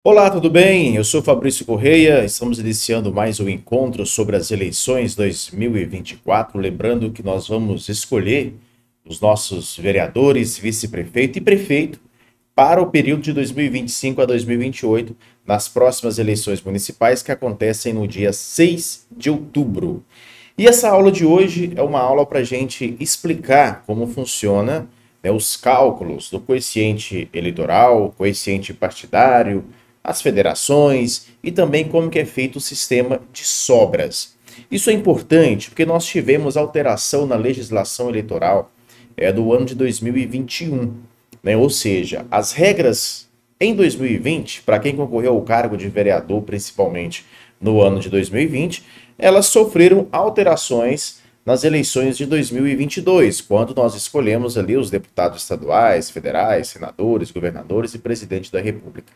Olá, tudo bem? Eu sou Fabrício Correia. Estamos iniciando mais um encontro sobre as eleições 2024. Lembrando que nós vamos escolher os nossos vereadores, vice-prefeito e prefeito para o período de 2025 a 2028, nas próximas eleições municipais que acontecem no dia 6 de outubro. E essa aula de hoje é uma aula para a gente explicar como funciona, né, os cálculos do coeficiente eleitoral, coeficiente partidário, as federações e também como que é feito o sistema de sobras. Isso é importante porque nós tivemos alteração na legislação eleitoral do ano de 2021, né? Ou seja, as regras em 2020, para quem concorreu ao cargo de vereador, principalmente no ano de 2020, elas sofreram alterações nas eleições de 2022, quando nós escolhemos ali os deputados estaduais, federais, senadores, governadores e presidente da República.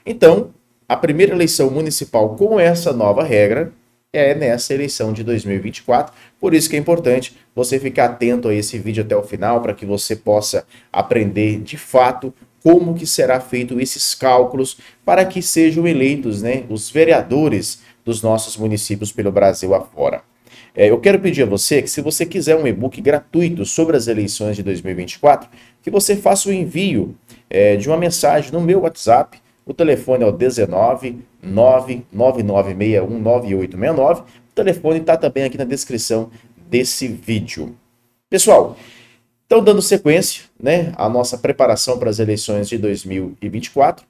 Então, a primeira eleição municipal com essa nova regra é nessa eleição de 2024. Por isso que é importante você ficar atento a esse vídeo até o final para que você possa aprender de fato como que será feito esses cálculos para que sejam eleitos, né, os vereadores dos nossos municípios pelo Brasil afora. Eu quero pedir a você que, se você quiser um e-book gratuito sobre as eleições de 2024, que você faça o envio de uma mensagem no meu WhatsApp. O telefone é o 19 99961 9869. O telefone está também aqui na descrição desse vídeo. Pessoal, então dando sequência, né, à nossa preparação para as eleições de 2024,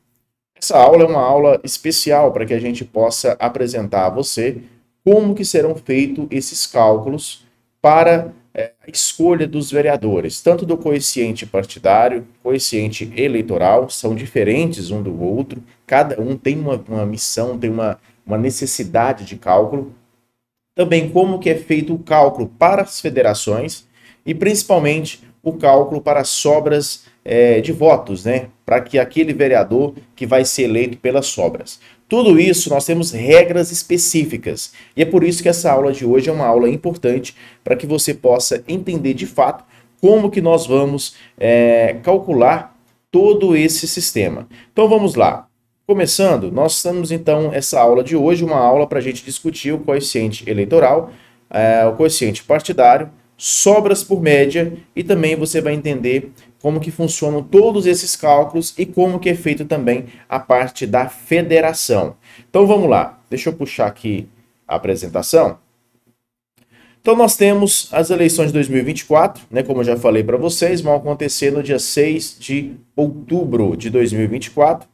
essa aula é uma aula especial para que a gente possa apresentar a você como que serão feitos esses cálculos para a escolha dos vereadores, tanto do coeficiente partidário, coeficiente eleitoral, são diferentes um do outro, cada um tem uma missão, tem uma necessidade de cálculo, também como que é feito o cálculo para as federações e principalmente o cálculo para as sobras de votos, né? Para que aquele vereador que vai ser eleito pelas sobras. Tudo isso nós temos regras específicas e é por isso que essa aula de hoje é uma aula importante para que você possa entender de fato como que nós vamos calcular todo esse sistema. Então vamos lá. Começando, nós temos então essa aula de hoje, uma aula para a gente discutir o coeficiente eleitoral, o coeficiente partidário, sobras por média e também você vai entender como que funcionam todos esses cálculos e como que é feito também a parte da federação. Então vamos lá, deixa eu puxar aqui a apresentação. Então nós temos as eleições de 2024, né, como eu já falei para vocês, vão acontecer no dia 6 de outubro de 2024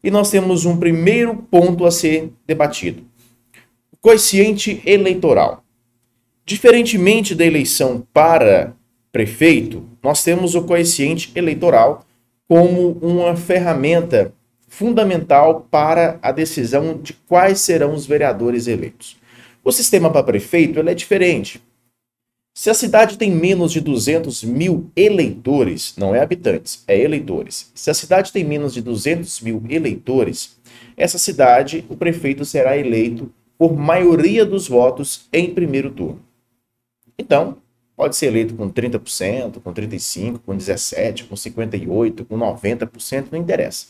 e nós temos um primeiro ponto a ser debatido, o coeficiente eleitoral. Diferentemente da eleição para prefeito, nós temos o coeficiente eleitoral como uma ferramenta fundamental para a decisão de quais serão os vereadores eleitos. O sistema para prefeito ele é diferente. Se a cidade tem menos de 200 mil eleitores, não é habitantes, é eleitores. Se a cidade tem menos de 200 mil eleitores, essa cidade, o prefeito será eleito por maioria dos votos em primeiro turno. Então, pode ser eleito com 30%, com 35%, com 17%, com 58%, com 90%, não interessa.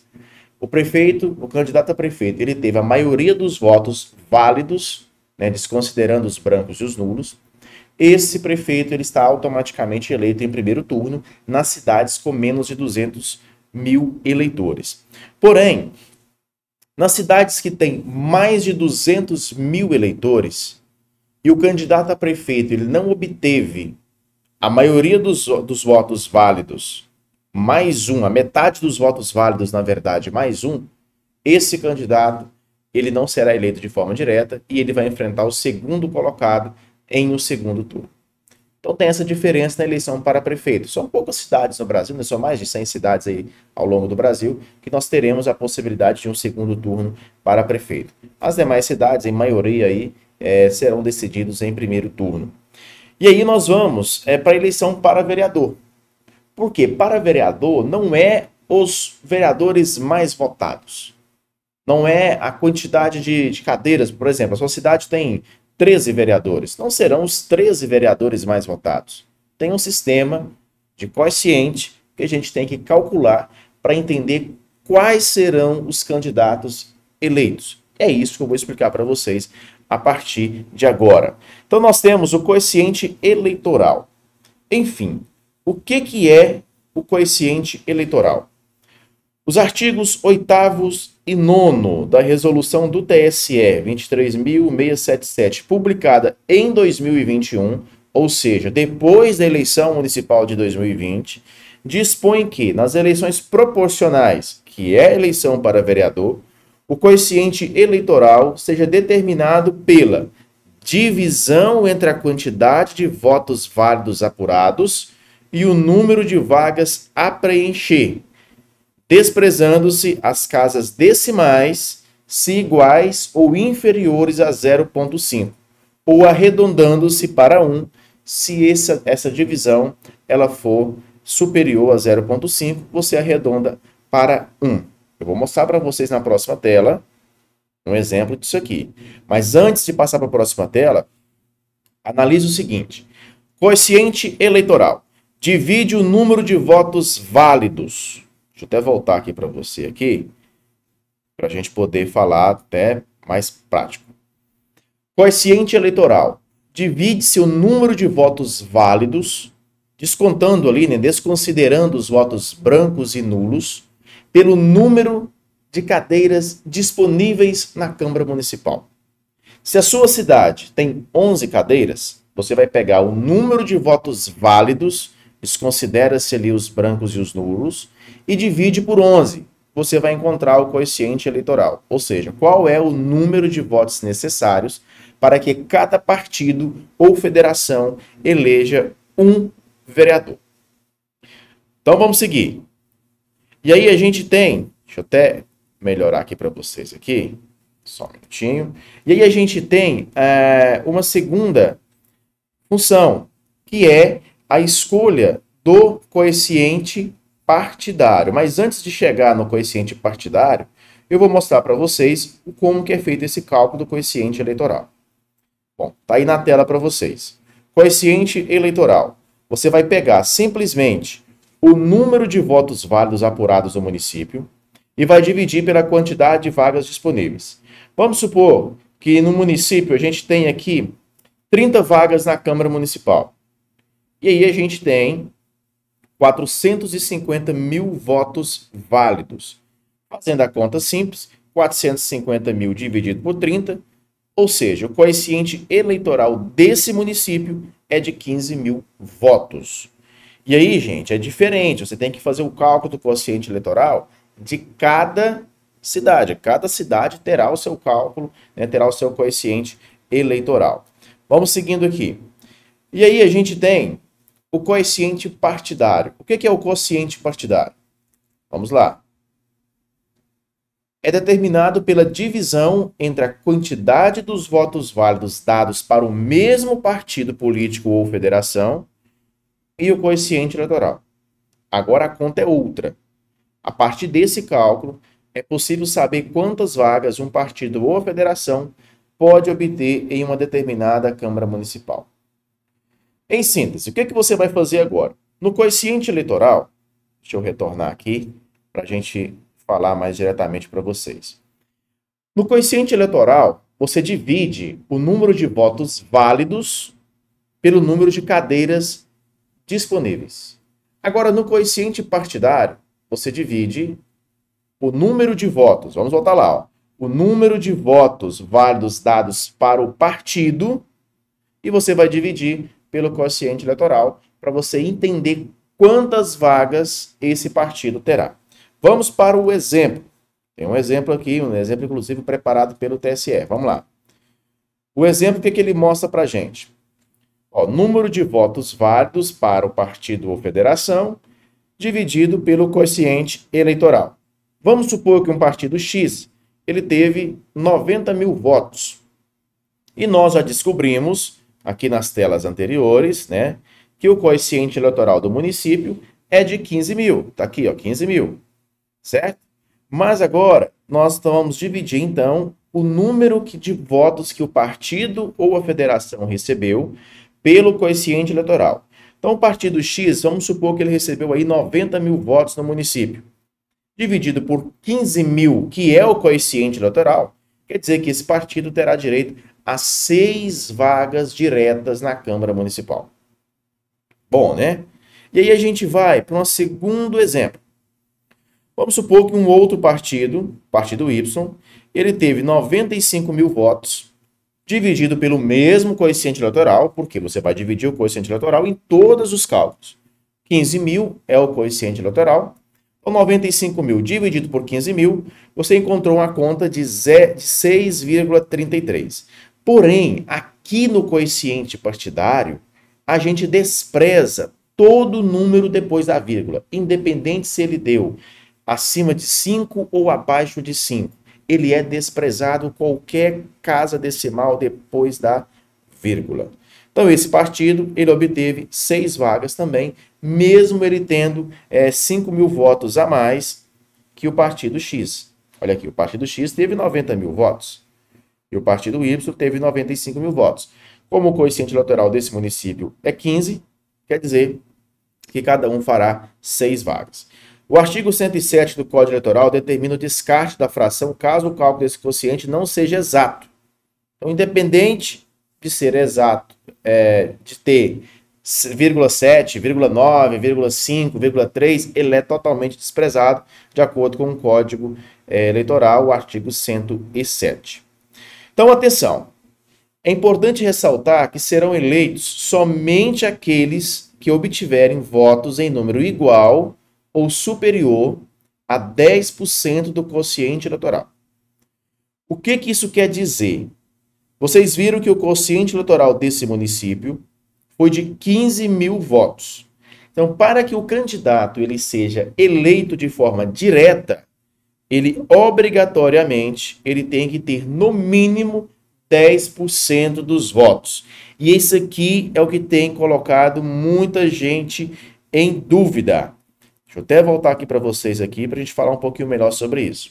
O prefeito, o candidato a prefeito, ele teve a maioria dos votos válidos, né, desconsiderando os brancos e os nulos. Esse prefeito ele está automaticamente eleito em primeiro turno nas cidades com menos de 200 mil eleitores. Porém, nas cidades que têm mais de 200 mil eleitores, e o candidato a prefeito ele não obteve a maioria dos votos válidos, mais um, a metade dos votos válidos, na verdade, mais um, esse candidato ele não será eleito de forma direta e ele vai enfrentar o segundo colocado em um segundo turno. Então tem essa diferença na eleição para prefeito. São poucas cidades no Brasil, né? São mais de 100 cidades aí ao longo do Brasil, que nós teremos a possibilidade de um segundo turno para prefeito. As demais cidades, em maioria aí, serão decididos em primeiro turno. E aí nós vamos para a eleição para vereador. Por quê? Para vereador não é os vereadores mais votados. Não é a quantidade de cadeiras. Por exemplo, a sua cidade tem 13 vereadores. Não serão os 13 vereadores mais votados. Tem um sistema de quociente que a gente tem que calcular para entender quais serão os candidatos eleitos. É isso que eu vou explicar para vocês a partir de agora. Então, nós temos o quociente eleitoral. Enfim, o que é o quociente eleitoral? Os artigos 8º e 9º da resolução do TSE 23.677, publicada em 2021, ou seja, depois da eleição municipal de 2020, dispõe que, nas eleições proporcionais, que é a eleição para vereador, o quociente eleitoral seja determinado pela divisão entre a quantidade de votos válidos apurados e o número de vagas a preencher, desprezando-se as casas decimais se iguais ou inferiores a 0,5, ou arredondando-se para 1, se essa divisão ela for superior a 0,5, você arredonda para 1. Eu vou mostrar para vocês na próxima tela um exemplo disso aqui. Mas antes de passar para a próxima tela, analise o seguinte. Quociente eleitoral. Divide o número de votos válidos. Deixa eu até voltar aqui para você aqui, para a gente poder falar até mais prático. Quociente eleitoral. Divide-se o número de votos válidos, descontando ali, né, desconsiderando os votos brancos e nulos, pelo número de cadeiras disponíveis na Câmara Municipal. Se a sua cidade tem 11 cadeiras, você vai pegar o número de votos válidos, desconsidera-se ali os brancos e os nulos, e divide por 11. Você vai encontrar o quociente eleitoral, ou seja, qual é o número de votos necessários para que cada partido ou federação eleja um vereador. Então vamos seguir. E aí a gente tem, deixa eu até melhorar aqui para vocês aqui, só um minutinho. E aí a gente tem uma segunda função, que é a escolha do quociente partidário. Mas antes de chegar no quociente partidário, eu vou mostrar para vocês como que é feito esse cálculo do quociente eleitoral. Bom, tá aí na tela para vocês. Quociente eleitoral. Você vai pegar simplesmente o número de votos válidos apurados no município e vai dividir pela quantidade de vagas disponíveis. Vamos supor que no município a gente tem aqui 30 vagas na Câmara Municipal. E aí a gente tem 450 mil votos válidos. Fazendo a conta simples, 450 mil dividido por 30, ou seja, o quociente eleitoral desse município é de 15 mil votos. E aí, gente, é diferente. Você tem que fazer o cálculo do quociente eleitoral de cada cidade. Cada cidade terá o seu cálculo, né, terá o seu quociente eleitoral. Vamos seguindo aqui. E aí a gente tem o quociente partidário. O que é o quociente partidário? Vamos lá. É determinado pela divisão entre a quantidade dos votos válidos dados para o mesmo partido político ou federação e o quociente eleitoral. Agora a conta é outra. A partir desse cálculo, é possível saber quantas vagas um partido ou federação pode obter em uma determinada Câmara Municipal. Em síntese, o que você vai fazer agora? No quociente eleitoral, deixa eu retornar aqui para a gente falar mais diretamente para vocês. No quociente eleitoral, você divide o número de votos válidos pelo número de cadeiras disponíveis. Agora, no quociente partidário, você divide o número de votos, vamos voltar lá, ó, o número de votos válidos dados para o partido e você vai dividir pelo quociente eleitoral para você entender quantas vagas esse partido terá. Vamos para o exemplo. Tem um exemplo aqui, um exemplo inclusive preparado pelo TSE. Vamos lá. O exemplo, o que ele mostra para a gente? Ó, número de votos válidos para o partido ou federação dividido pelo quociente eleitoral. Vamos supor que um partido X ele teve 90 mil votos. E nós já descobrimos, aqui nas telas anteriores, né, que o quociente eleitoral do município é de 15 mil. Está aqui, ó, 15 mil. Certo? Mas agora nós vamos dividir, então, o número de votos que o partido ou a federação recebeu pelo quociente eleitoral. Então, o partido X, vamos supor que ele recebeu aí 90 mil votos no município. dividido por 15 mil, que é o coeficiente eleitoral, quer dizer que esse partido terá direito a 6 vagas diretas na Câmara Municipal. Bom, né? E aí a gente vai para um segundo exemplo. Vamos supor que um outro partido, partido Y, ele teve 95 mil votos, dividido pelo mesmo coeficiente eleitoral, porque você vai dividir o coeficiente eleitoral em todos os cálculos. 15 mil é o coeficiente eleitoral. Então, 95 mil dividido por 15 mil, você encontrou uma conta de 6,33. Porém, aqui no coeficiente partidário, a gente despreza todo número depois da vírgula, independente se ele deu acima de 5 ou abaixo de 5. Ele é desprezado qualquer casa decimal depois da vírgula. Então, esse partido, ele obteve 6 vagas também, mesmo ele tendo 5 mil votos a mais que o partido X. Olha aqui, o partido X teve 90 mil votos e o partido Y teve 95 mil votos. Como o coeficiente eleitoral desse município é 15, quer dizer que cada um fará 6 vagas. O artigo 107 do Código Eleitoral determina o descarte da fração caso o cálculo desse quociente não seja exato. Então, independente de ser exato, de ter 0,7, 0,9, 0,5, 0,3, ele é totalmente desprezado, de acordo com o Código Eleitoral, o artigo 107. Então, atenção, é importante ressaltar que serão eleitos somente aqueles que obtiverem votos em número igual ou superior a 10% do quociente eleitoral. O que isso quer dizer? Vocês viram que o quociente eleitoral desse município foi de 15 mil votos. Então, para que o candidato ele seja eleito de forma direta, ele obrigatoriamente ele tem que ter no mínimo 10% dos votos. E isso aqui é o que tem colocado muita gente em dúvida. Deixa eu até voltar aqui para vocês aqui para a gente falar um pouquinho melhor sobre isso.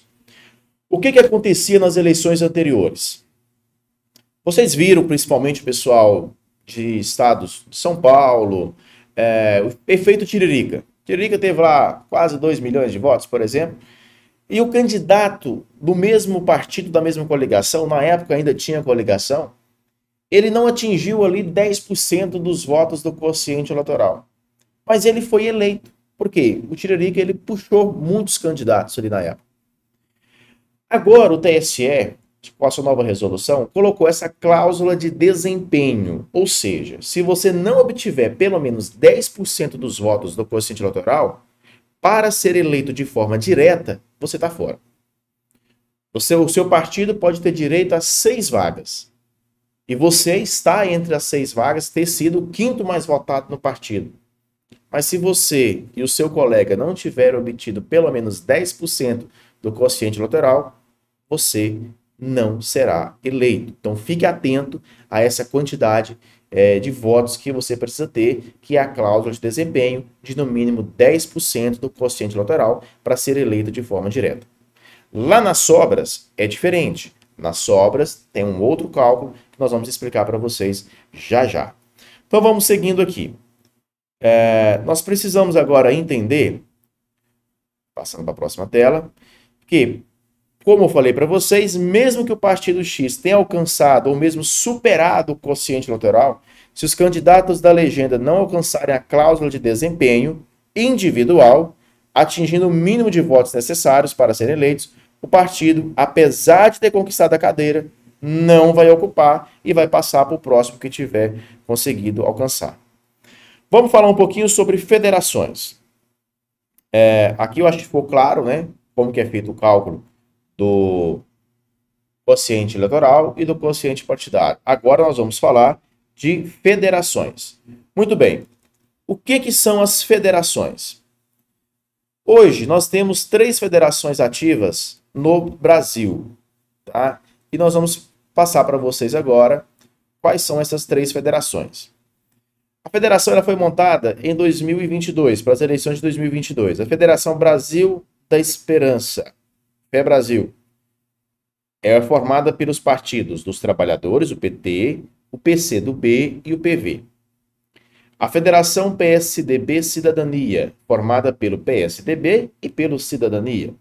O que acontecia nas eleições anteriores? Vocês viram, principalmente o pessoal de estados de São Paulo, o efeito Tiririca. Tiririca teve lá quase 2 milhões de votos, por exemplo, e o candidato do mesmo partido, da mesma coligação, na época ainda tinha coligação, ele não atingiu ali 10% dos votos do quociente eleitoral. Mas ele foi eleito. Por quê? O Tiririca ele puxou muitos candidatos ali na época. Agora o TSE, com a sua nova resolução, colocou essa cláusula de desempenho. Ou seja, se você não obtiver pelo menos 10% dos votos do quociente eleitoral, para ser eleito de forma direta, você está fora. O seu partido pode ter direito a 6 vagas. E você está entre as 6 vagas, ter sido o quinto mais votado no partido. Mas se você e o seu colega não tiverem obtido pelo menos 10% do quociente eleitoral, você não será eleito. Então fique atento a essa quantidade de votos que você precisa ter, que é a cláusula de desempenho de no mínimo 10% do quociente eleitoral para ser eleito de forma direta. Lá nas sobras é diferente. Nas sobras tem um outro cálculo que nós vamos explicar para vocês já já. Então vamos seguindo aqui. Nós precisamos agora entender, passando para a próxima tela, que, como eu falei para vocês, mesmo que o partido X tenha alcançado ou mesmo superado o quociente eleitoral, se os candidatos da legenda não alcançarem a cláusula de desempenho individual, atingindo o mínimo de votos necessários para serem eleitos, o partido, apesar de ter conquistado a cadeira, não vai ocupar e vai passar para o próximo que tiver conseguido alcançar. Vamos falar um pouquinho sobre federações. Aqui eu acho que ficou claro, né, como que é feito o cálculo do quociente eleitoral e do quociente partidário. Agora nós vamos falar de federações. Muito bem. O que são as federações? Hoje nós temos 3 federações ativas no Brasil, tá? E nós vamos passar para vocês agora quais são essas 3 federações. A federação ela foi montada em 2022, para as eleições de 2022. A Federação Brasil da Esperança, FEBrasil, é formada pelos partidos dos trabalhadores, o PT, o PCdoB e o PV. A Federação PSDB Cidadania, formada pelo PSDB e pelo Cidadania.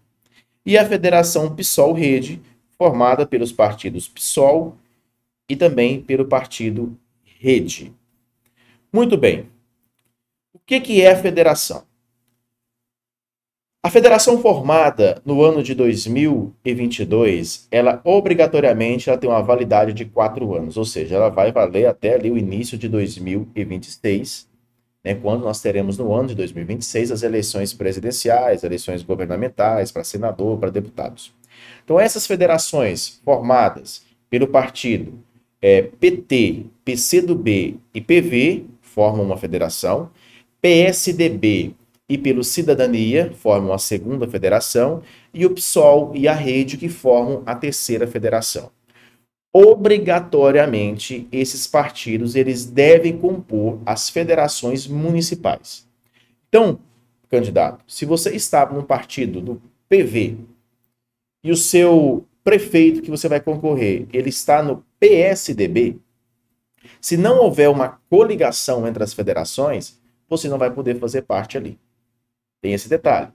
E a Federação PSOL Rede, formada pelos partidos PSOL e também pelo partido Rede. Muito bem. O que é a federação? A federação formada no ano de 2022, ela obrigatoriamente tem uma validade de 4 anos, ou seja, ela vai valer até ali o início de 2026, né, quando nós teremos no ano de 2026 as eleições presidenciais, eleições governamentais, para senador, para deputados. Então essas federações formadas pelo partido PT, PCdoB e PV formam uma federação, PSDB e pelo Cidadania formam a segunda federação, e o PSOL e a Rede que formam a terceira federação. Obrigatoriamente, esses partidos eles devem compor as federações municipais. Então, candidato, se você estava no partido do PV e o seu prefeito que você vai concorrer, ele está no PSDB, se não houver uma coligação entre as federações, você não vai poder fazer parte ali. Tem esse detalhe.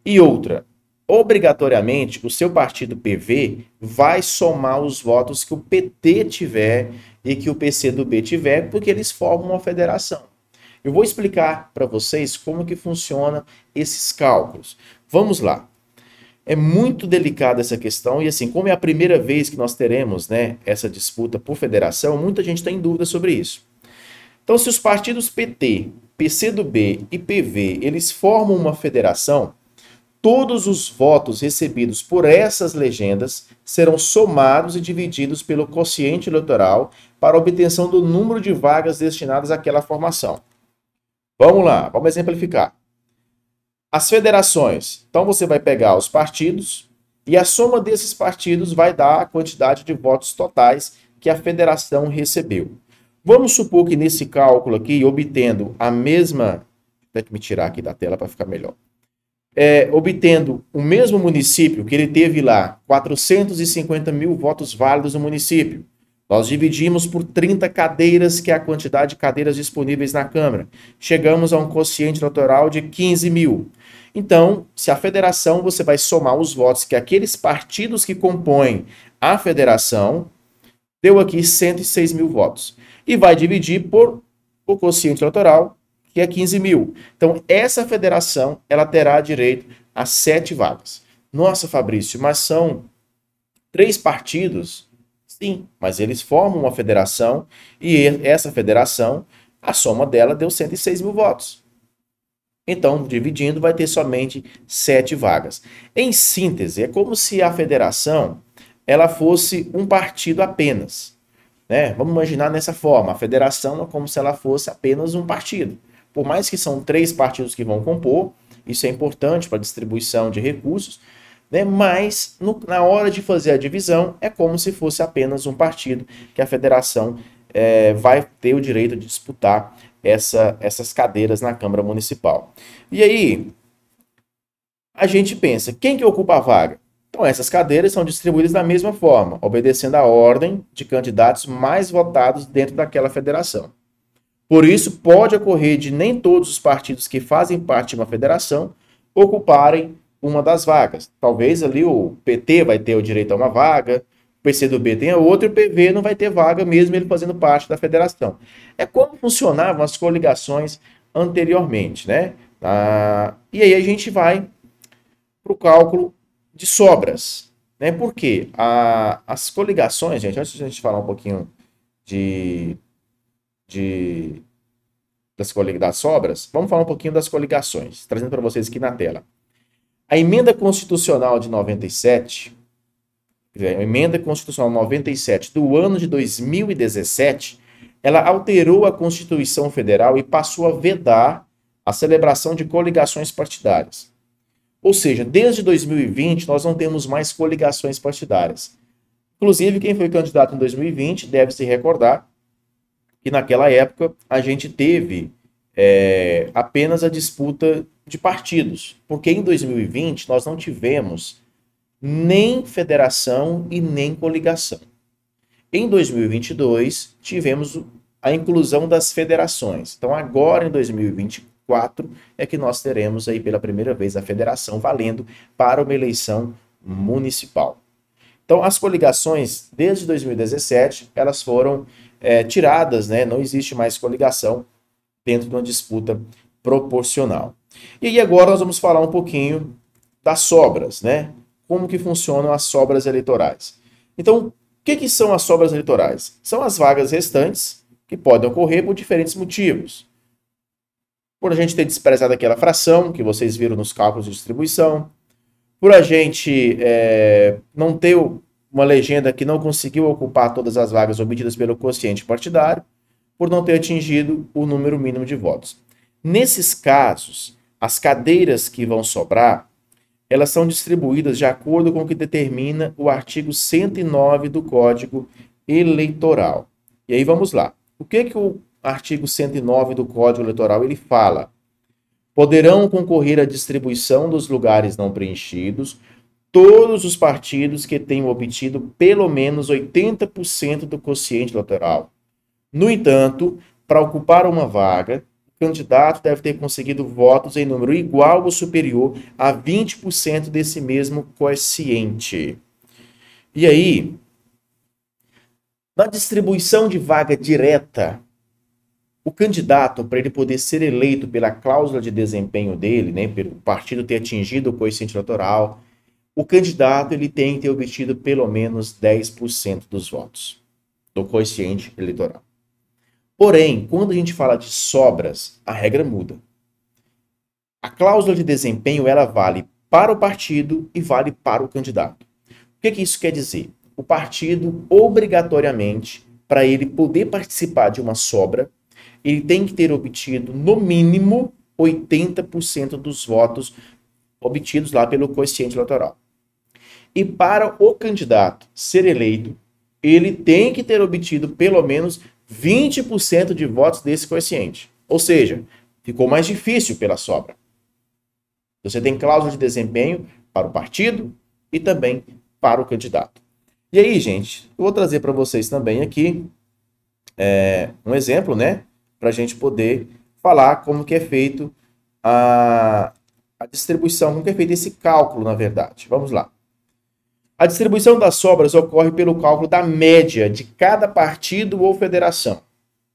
E outra, obrigatoriamente, o seu partido PV vai somar os votos que o PT tiver e que o PCdoB tiver, porque eles formam uma federação. Eu vou explicar para vocês como que funciona esses cálculos. Vamos lá. É muito delicada essa questão e assim, como é a primeira vez que nós teremos, né, essa disputa por federação, muita gente tem dúvida sobre isso. Então, se os partidos PT, PCdoB e PV, eles formam uma federação, todos os votos recebidos por essas legendas serão somados e divididos pelo quociente eleitoral para a obtenção do número de vagas destinadas àquela formação. Vamos lá, vamos exemplificar. As federações, então você vai pegar os partidos e a soma desses partidos vai dar a quantidade de votos totais que a federação recebeu. Vamos supor que nesse cálculo aqui, obtendo a mesma... Vou ter que me tirar aqui da tela para ficar melhor. Obtendo o mesmo município, que ele teve lá 450 mil votos válidos no município. Nós dividimos por 30 cadeiras, que é a quantidade de cadeiras disponíveis na Câmara. Chegamos a um quociente eleitoral de 15 mil. Então, se a federação, você vai somar os votos que aqueles partidos que compõem a federação, deu aqui 106 mil votos. E vai dividir por o quociente eleitoral, que é 15 mil. Então, essa federação, ela terá direito a 7 vagas. Nossa, Fabrício, mas são 3 partidos? Sim, mas eles formam uma federação e essa federação, a soma dela deu 106 mil votos. Então, dividindo, vai ter somente 7 vagas. Em síntese, é como se a federação ela fosse um partido apenas. Né? Vamos imaginar dessa forma, a federação é como se ela fosse apenas um partido. Por mais que são 3 partidos que vão compor, isso é importante para a distribuição de recursos, né? Mas na hora de fazer a divisão, é como se fosse apenas um partido que a federação vai ter o direito de disputar essas cadeiras na Câmara Municipal. E aí, a gente pensa, quem que ocupa a vaga? Então, essas cadeiras são distribuídas da mesma forma, obedecendo a ordem de candidatos mais votados dentro daquela federação. Por isso, pode ocorrer de nem todos os partidos que fazem parte de uma federação ocuparem uma das vagas. Talvez ali o PT vai ter o direito a uma vaga, o PCdoB tenha outra e o PV não vai ter vaga mesmo ele fazendo parte da federação. É como funcionavam as coligações anteriormente, né? E aí a gente vai para o cálculo de sobras, né? Por quê? As coligações, gente, antes de a gente falar um pouquinho das sobras, vamos falar um pouquinho das coligações, trazendo para vocês aqui na tela. A emenda constitucional de 97, a emenda constitucional 97 do ano de 2017, ela alterou a Constituição Federal e passou a vedar a celebração de coligações partidárias. Ou seja, desde 2020 nós não temos mais coligações partidárias. Inclusive, quem foi candidato em 2020 deve se recordar que naquela época a gente teve apenas a disputa de partidos, porque em 2020 nós não tivemos nem federação e nem coligação. Em 2022 tivemos a inclusão das federações. Então, agora em 2024 é que nós teremos aí pela primeira vez a federação valendo para uma eleição municipal. Então, as coligações, desde 2017, elas foram tiradas, né? Não existe mais coligação dentro de uma disputa proporcional. E aí agora nós vamos falar um pouquinho das sobras, né? Como que funcionam as sobras eleitorais. Então, o que são as sobras eleitorais? São as vagas restantes que podem ocorrer por diferentes motivos. Por a gente ter desprezado aquela fração que vocês viram nos cálculos de distribuição, por a gente não ter uma legenda que não conseguiu ocupar todas as vagas obtidas pelo quociente partidário, por não ter atingido o número mínimo de votos. Nesses casos, as cadeiras que vão sobrar, elas são distribuídas de acordo com o que determina o artigo 109 do Código Eleitoral. E aí vamos lá. O que o artigo 109 do Código Eleitoral ele fala? Poderão concorrer à distribuição dos lugares não preenchidos todos os partidos que tenham obtido pelo menos 80% do quociente eleitoral. No entanto, para ocupar uma vaga, o candidato deve ter conseguido votos em número igual ou superior a 20% desse mesmo quociente. E aí, na distribuição de vaga direta, o candidato, para ele poder ser eleito pela cláusula de desempenho dele, né, pelo partido ter atingido o quociente eleitoral, o candidato ele tem que ter obtido pelo menos 10% dos votos do quociente eleitoral. Porém, quando a gente fala de sobras, a regra muda. A cláusula de desempenho ela vale para o partido e vale para o candidato. O que isso quer dizer? O partido, obrigatoriamente, para ele poder participar de uma sobra, ele tem que ter obtido, no mínimo, 80% dos votos obtidos lá pelo quociente eleitoral. E para o candidato ser eleito, ele tem que ter obtido pelo menos 20% de votos desse quociente. Ou seja, ficou mais difícil pela sobra. Você tem cláusula de desempenho para o partido e também para o candidato. E aí, gente, eu vou trazer para vocês também aqui um exemplo, né? Para a gente poder falar como que é feito a distribuição, como que é feito esse cálculo, na verdade. Vamos lá. A distribuição das sobras ocorre pelo cálculo da média de cada partido ou federação,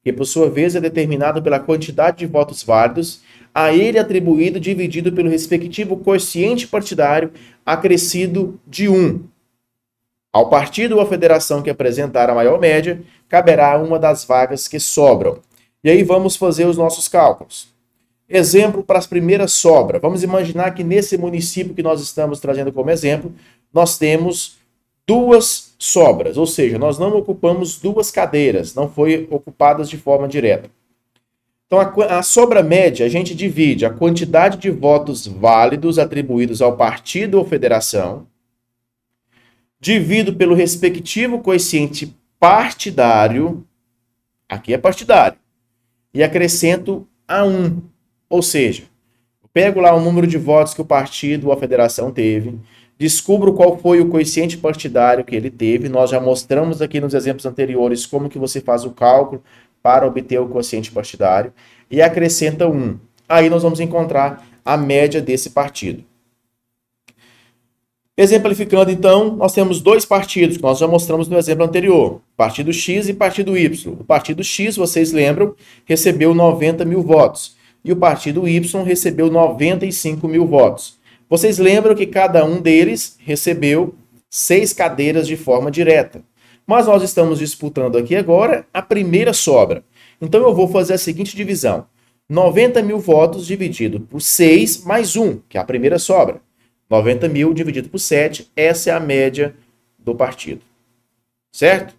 que por sua vez é determinado pela quantidade de votos válidos, a ele atribuído dividido pelo respectivo quociente partidário acrescido de 1. Ao partido ou à federação que apresentar a maior média, caberá uma das vagas que sobram. E aí vamos fazer os nossos cálculos. Exemplo para as primeiras sobras. Vamos imaginar que nesse município que nós estamos trazendo como exemplo, nós temos 2 sobras, ou seja, nós não ocupamos 2 cadeiras, não foi ocupadas de forma direta. Então, a sobra média, a gente divide a quantidade de votos válidos atribuídos ao partido ou federação, divido pelo respectivo quociente partidário, aqui é partidário, e acrescento a 1. Ou seja, eu pego lá o número de votos que o partido ou a federação teve, descubro qual foi o quociente partidário que ele teve, nós já mostramos aqui nos exemplos anteriores como que você faz o cálculo para obter o quociente partidário, e acrescenta 1. Aí nós vamos encontrar a média desse partido. Exemplificando, então, nós temos 2 partidos, que nós já mostramos no exemplo anterior, partido X e partido Y. O partido X, vocês lembram, recebeu 90 mil votos, e o partido Y recebeu 95 mil votos. Vocês lembram que cada um deles recebeu 6 cadeiras de forma direta. Mas nós estamos disputando aqui agora a primeira sobra. Então eu vou fazer a seguinte divisão. 90 mil votos dividido por 6 mais 1, que é a primeira sobra. 90 mil dividido por 7, essa é a média do partido. Certo?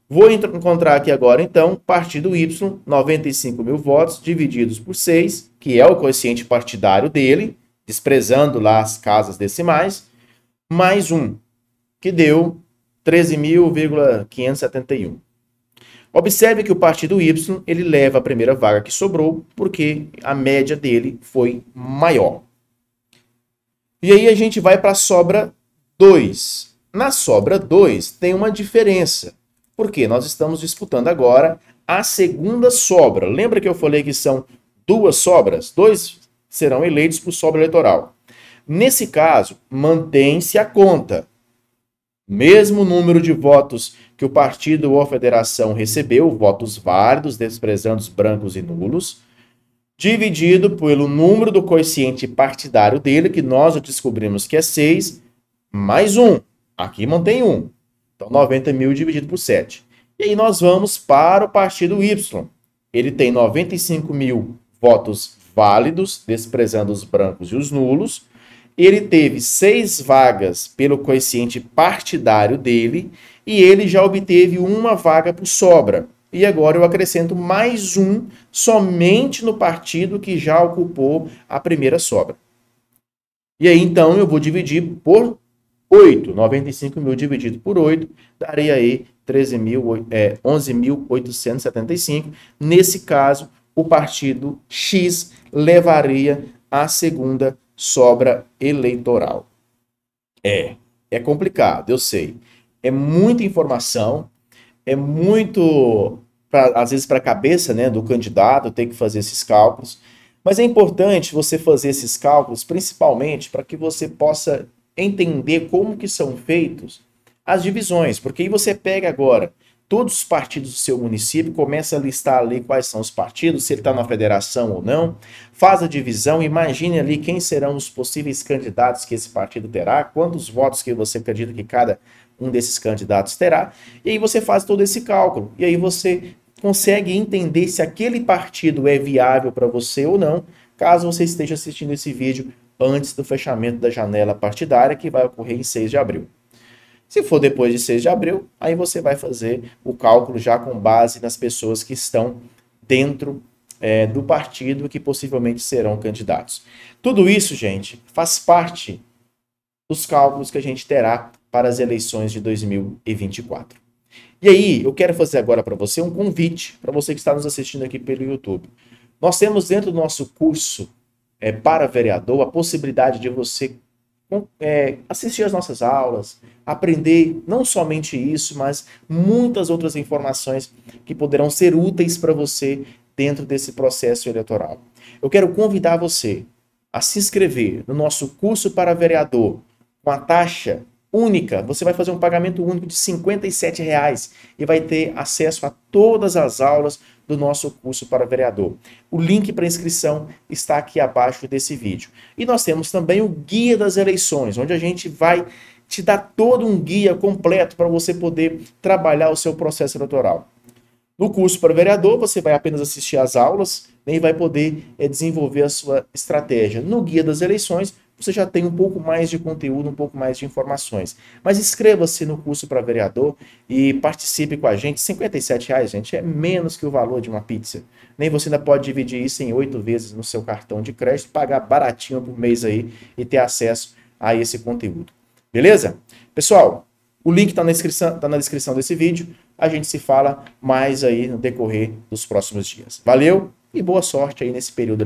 Vou encontrar aqui agora, então, partido Y, 95 mil votos divididos por 6, que é o quociente partidário dele, desprezando lá as casas decimais, mais 1, que deu 13.571. Observe que o partido Y, ele leva a primeira vaga que sobrou, porque a média dele foi maior. E aí a gente vai para a sobra 2. Na sobra 2 tem uma diferença, porque nós estamos disputando agora a segunda sobra. Lembra que eu falei que são duas sobras? Dois serão eleitos por sobra eleitoral. Nesse caso, mantém-se a conta. Mesmo número de votos que o partido ou a federação recebeu, votos válidos, desprezando os brancos e nulos, dividido pelo número do quociente partidário dele, que nós já descobrimos que é 6, mais 1. Aqui mantém 1. Então, 90 mil dividido por 7. E aí nós vamos para o partido Y. Ele tem 95 mil votos válidos, desprezando os brancos e os nulos. Ele teve 6 vagas pelo quociente partidário dele e ele já obteve uma vaga por sobra. E agora eu acrescento mais 1 somente no partido que já ocupou a primeira sobra. E aí então eu vou dividir por 8. 95 mil dividido por 8 daria aí 11.875. Nesse caso, o partido X levaria a segunda sobra eleitoral. É complicado, eu sei. É muita informação, é muito, às vezes, para a cabeça, né, do candidato ter que fazer esses cálculos, mas é importante você fazer esses cálculos, principalmente para que você possa entender como que são feitos as divisões, porque aí você pega agora todos os partidos do seu município, começa a listar ali quais são os partidos, se ele está na federação ou não, faz a divisão, imagine ali quem serão os possíveis candidatos que esse partido terá, quantos votos que você acredita que cada um desses candidatos terá, e aí você faz todo esse cálculo, e aí você consegue entender se aquele partido é viável para você ou não, caso você esteja assistindo esse vídeo antes do fechamento da janela partidária, que vai ocorrer em 6 de abril. Se for depois de 6 de abril, aí você vai fazer o cálculo já com base nas pessoas que estão dentro do partido e que possivelmente serão candidatos. Tudo isso, gente, faz parte dos cálculos que a gente terá para as eleições de 2024. E aí, eu quero fazer agora para você um convite, para você que está nos assistindo aqui pelo YouTube. Nós temos dentro do nosso curso para vereador a possibilidade de você assistir às nossas aulas, aprender não somente isso, mas muitas outras informações que poderão ser úteis para você dentro desse processo eleitoral. Eu quero convidar você a se inscrever no nosso curso para vereador com a taxa única. Você vai fazer um pagamento único de R$ 57,00 e vai ter acesso a todas as aulas do nosso curso para vereador. O link para inscrição está aqui abaixo desse vídeo. E nós temos também o Guia das Eleições, onde a gente vai te dar todo um guia completo para você poder trabalhar o seu processo eleitoral. No curso para vereador, você vai apenas assistir às aulas, né, e vai poder desenvolver a sua estratégia. No Guia das Eleições, você já tem um pouco mais de conteúdo, um pouco mais de informações. Mas inscreva-se no curso para vereador e participe com a gente. R$ 57,00, gente, é menos que o valor de uma pizza. Nem você ainda pode dividir isso em 8 vezes no seu cartão de crédito, pagar baratinho por mês aí e ter acesso a esse conteúdo. Beleza? Pessoal, o link está na descrição desse vídeo. A gente se fala mais aí no decorrer dos próximos dias. Valeu e boa sorte aí nesse período.